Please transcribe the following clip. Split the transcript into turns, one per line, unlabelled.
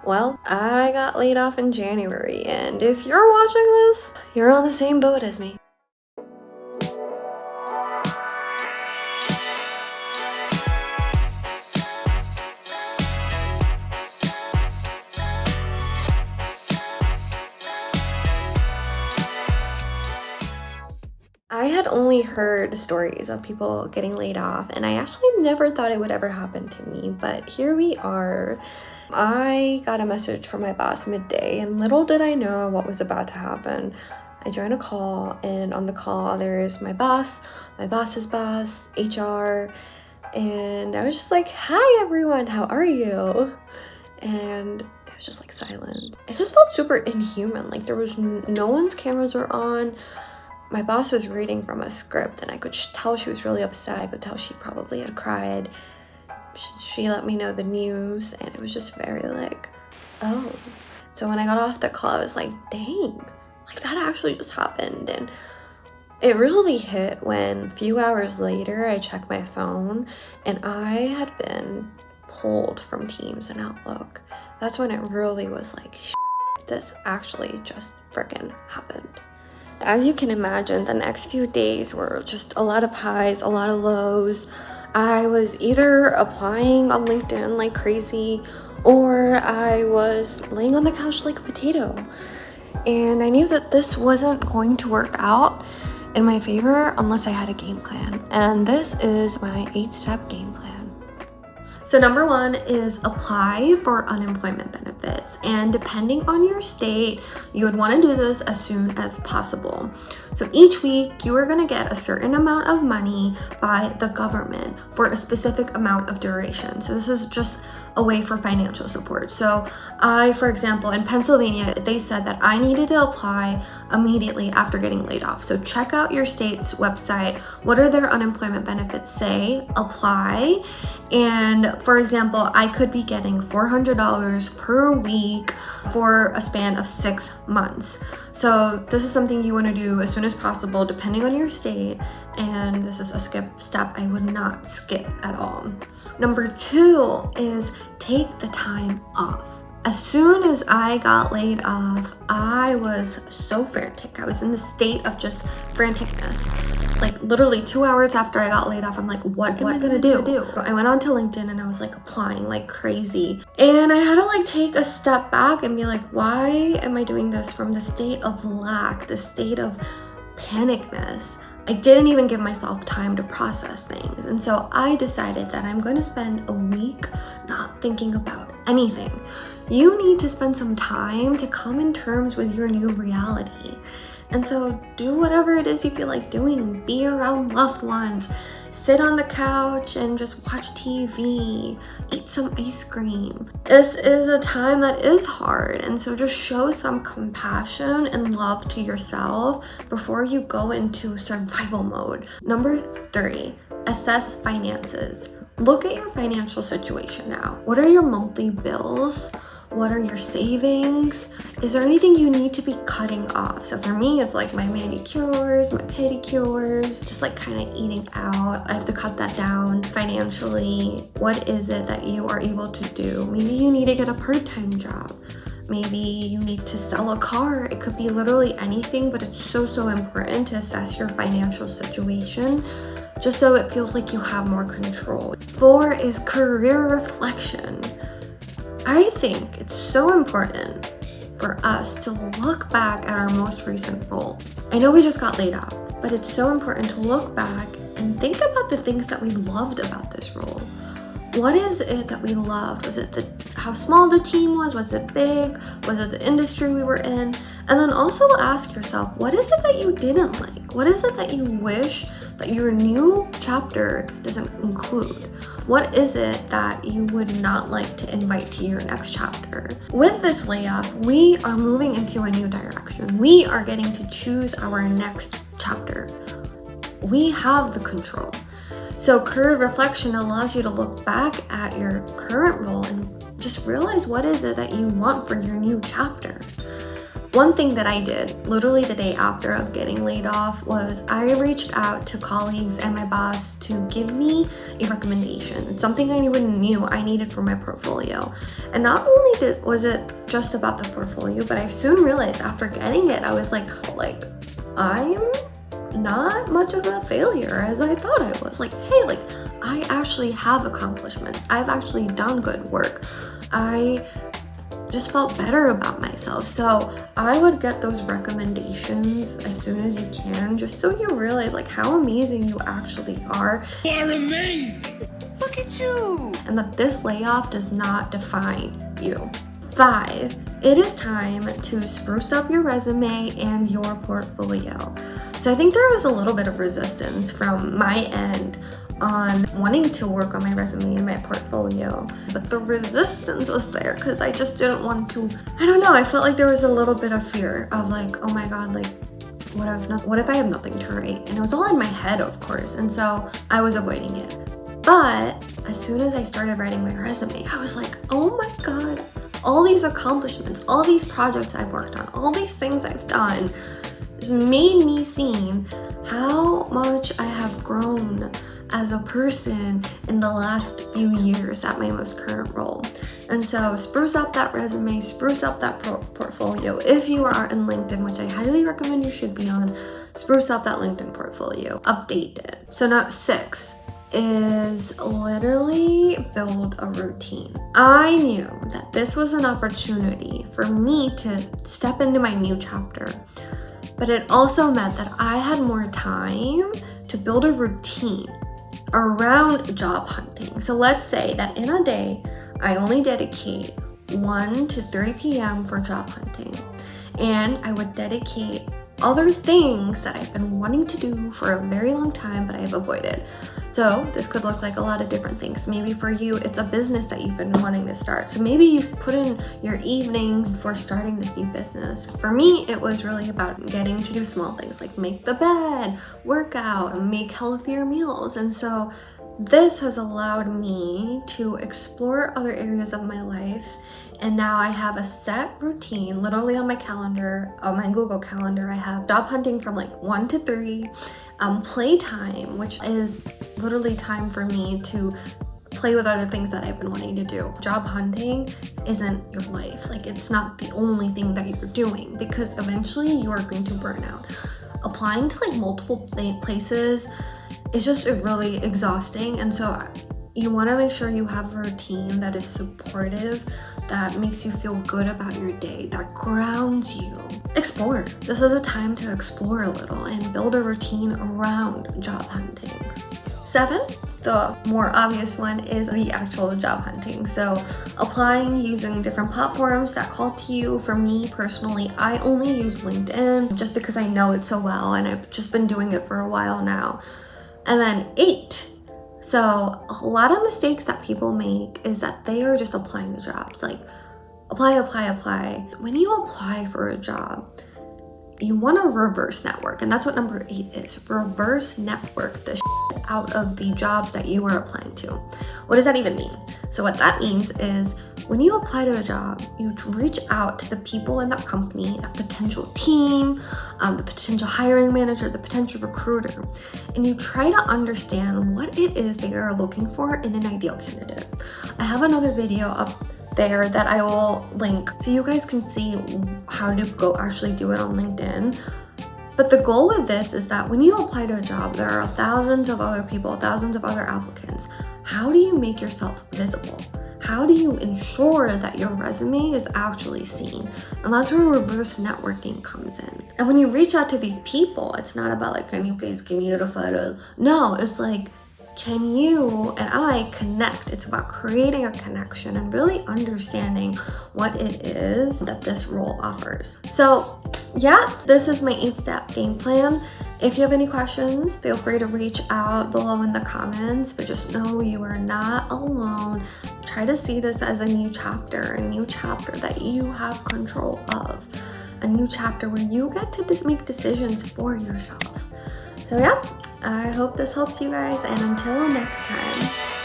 Well, I got laid off in January, and if you're watching this, you're on the same boat as me. I had only heard stories of people getting laid off, and I actually never thought it would ever happen to me, but here we are. I got a message from my boss midday, and little did I know what was about to happen. I joined a call, and on the call, there's my boss, my boss's boss, HR, and I was just like, "Hi everyone, how are you?" And it was just like silent. It just felt super inhuman. Like there was no one's cameras were on. My boss was reading from a script, and I could tell she was really upset. I could tell she probably had cried. She let me know the news, and it was just very like, oh. So when I got off the call, I was like, dang, like that actually just happened. And it really hit when a few hours later, I checked my phone, and I had been pulled from Teams and Outlook. That's when it really was like, this actually just freaking happened. As you can imagine, the next few days were just a lot of highs, a lot of lows. I was either applying on LinkedIn like crazy, or I was laying on the couch like a potato. And I knew that this wasn't going to work out in my favor unless I had a game plan. And this is my 8-step game plan. So number 1 is apply for unemployment benefits. And depending on your state, you would want to do this as soon as possible. So each week you are going to get a certain amount of money by the government for a specific amount of duration. So this is just a way for financial support. So for example, in Pennsylvania, they said that I needed to apply immediately after getting laid off. So check out your state's website. What are their unemployment benefits say? Apply. And for example, I could be getting $400 per week for a span of 6 months. So this is something you want to do as soon as possible, depending on your state. And this is a step I would not skip at all. Number 2 is take the time off. As soon as I got laid off, I was so frantic. I was in the state of just franticness. Like literally 2 hours after I got laid off, I'm like, what am I gonna do? I went onto LinkedIn and I was like applying like crazy. And I had to like take a step back and be like, why am I doing this from the state of lack, the state of panicness? I didn't even give myself time to process things. And so I decided that I'm going to spend a week not thinking about anything. You need to spend some time to come in terms with your new reality. And so do whatever it is you feel like doing. Be around loved ones. Sit on the couch and just watch TV. Eat some ice cream. This is a time that is hard. And so just show some compassion and love to yourself before you go into survival mode. Number 3, assess finances. Look at your financial situation now. What are your monthly bills? What are your savings? Is there anything you need to be cutting off? So for me, it's like my manicures, my pedicures, just like kind of eating out. I have to cut that down financially. What is it that you are able to do? Maybe you need to get a part-time job. Maybe you need to sell a car. It could be literally anything, but it's so important to assess your financial situation just so it feels like you have more control. 4 is career reflection. I think it's so important for us to look back at our most recent role. I know we just got laid off, but it's so important to look back and think about the things that we loved about this role. What is it that we loved? Was it how small the team was? Was it big? Was it the industry we were in? And then also ask yourself, what is it that you didn't like? What is it that you wish that your new chapter doesn't include? What is it that you would not like to invite to your next chapter? With this layoff, we are moving into a new direction. We are getting to choose our next chapter. We have the control. So career reflection allows you to look back at your current role and just realize what is it that you want for your new chapter. One thing that I did literally the day after of getting laid off was I reached out to colleagues and my boss to give me a recommendation. It's something I even knew I needed for my portfolio. And not only was it just about the portfolio, but I soon realized after getting it, I was like I'm not much of a failure as I thought I was. Like, hey, like I actually have accomplishments. I've actually done good work. I just felt better about myself. So I would get those recommendations as soon as you can, just so you realize like how amazing you actually are.
You're amazing! Look at you!
And that this layoff does not define you. 5, it is time to spruce up your resume and your portfolio. So I think there was a little bit of resistance from my end on wanting to work on my resume and my portfolio, but the resistance was there because I just didn't want to. I don't know, I felt like there was a little bit of fear of like, oh my god, like what if I have nothing to write? And it was all in my head, of course, and so I was avoiding it. But as soon as I started writing my resume, I was like, oh my god, all these accomplishments, all these projects I've worked on, all these things I've done just made me see how much I have grown as a person in the last few years at my most current role. And so spruce up that resume, spruce up that portfolio. If you are in LinkedIn, which I highly recommend you should be on, spruce up that LinkedIn portfolio, update it. So now 6 is literally build a routine. I knew that this was an opportunity for me to step into my new chapter, but it also meant that I had more time to build a routine around job hunting. So let's say that in a day, I only dedicate 1 to 3 p.m. for job hunting, and I would dedicate other things that I've been wanting to do for a very long time, but I've avoided. So this could look like a lot of different things. Maybe for you, it's a business that you've been wanting to start. So maybe you've put in your evenings for starting this new business. For me, it was really about getting to do small things like make the bed, work out, and make healthier meals. And so this has allowed me to explore other areas of my life. And now I have a set routine, literally on my calendar, on my Google Calendar. I have job hunting from like 1 to 3, playtime, which is literally time for me to play with other things that I've been wanting to do. Job hunting isn't your life. Like, it's not the only thing that you're doing, because eventually you are going to burn out. Applying to like multiple places is just really exhausting. And so you want to make sure you have a routine that is supportive, that makes you feel good about your day, that grounds you. Explore. This is a time to explore a little and build a routine around job hunting. 7, the more obvious one, is the actual job hunting. So applying using different platforms that call to you. For me personally, I only use LinkedIn just because I know it so well and I've just been doing it for a while now. And then 8, so a lot of mistakes that people make is that they are just applying to jobs. Like apply. When you apply for a job, you want to reverse network. And that's what number 8 is. Reverse network the shit out of the jobs that you are applying to. What does that even mean? So what that means is when you apply to a job, you reach out to the people in that company, that potential team, the potential hiring manager, the potential recruiter, and you try to understand what it is they are looking for in an ideal candidate. I have another video up there that I will link so you guys can see how to go actually do it on LinkedIn. But the goal with this is that when you apply to a job, there are thousands of other people, thousands of other applicants. How do you make yourself visible? How do you ensure that your resume is actually seen? And that's where reverse networking comes in. And when you reach out to these people, it's not about like, can you please give me your photo? No, it's like, can you and I connect? It's about creating a connection and really understanding what it is that this role offers. So yeah, this is my 8-step game plan. If you have any questions, feel free to reach out below in the comments, but just know you are not alone. Try to see this as a new chapter that you have control of, a new chapter where you get to make decisions for yourself. So yeah, I hope this helps you guys, and until next time.